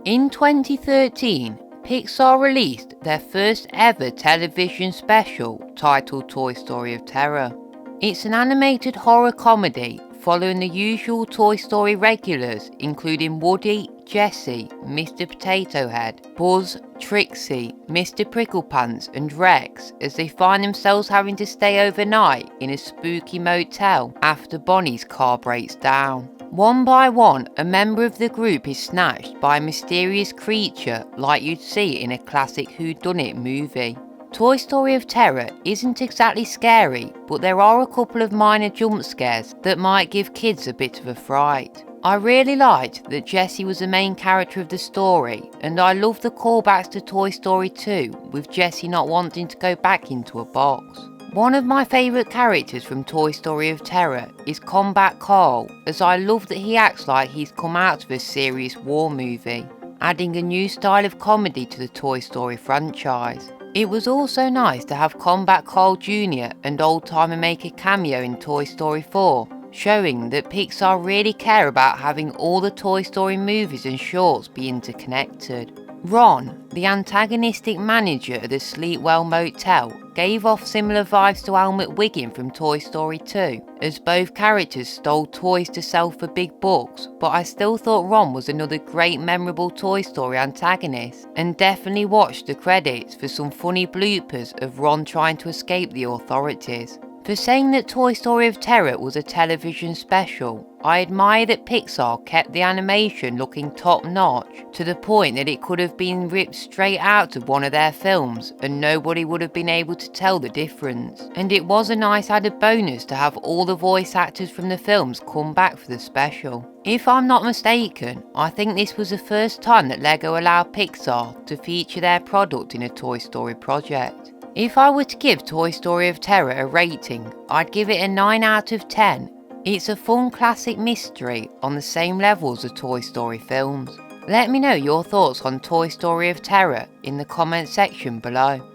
In 2013, Pixar released their first ever television special titled Toy Story of Terror. It's an animated horror comedy following the usual Toy Story regulars including Woody, Jessie, Mr. Potato Head, Buzz, Trixie, Mr. Pricklepants and Rex as they find themselves having to stay overnight in a spooky motel after Bonnie's car breaks down. One by one, a member of the group is snatched by a mysterious creature like you'd see in a classic whodunit movie. Toy Story of Terror isn't exactly scary, but there are a couple of minor jump scares that might give kids a bit of a fright. I really liked that Jessie was the main character of the story, and I love the callbacks to Toy Story 2 with Jessie not wanting to go back into a box. One of my favourite characters from Toy Story of Terror is Combat Carl, as I love that he acts like he's come out of a serious war movie, adding a new style of comedy to the Toy Story franchise. It was also nice to have Combat Carl Jr. and Old-Timer make a cameo in Toy Story 4, showing that Pixar really care about having all the Toy Story movies and shorts be interconnected. Ron, the antagonistic manager of the Sleepwell Motel, gave off similar vibes to Elmer Wiggin from Toy Story 2, as both characters stole toys to sell for big bucks, but I still thought Ron was another great memorable Toy Story antagonist, and definitely watched the credits for some funny bloopers of Ron trying to escape the authorities. For saying that Toy Story of Terror was a television special, I admire that Pixar kept the animation looking top notch to the point that it could have been ripped straight out of one of their films and nobody would have been able to tell the difference. And it was a nice added bonus to have all the voice actors from the films come back for the special. If I'm not mistaken, I think this was the first time that Lego allowed Pixar to feature their product in a Toy Story project. If I were to give Toy Story of Terror a rating, I'd give it a 9 out of 10. It's a fun classic mystery on the same level as the Toy Story films. Let me know your thoughts on Toy Story of Terror in the comment section below.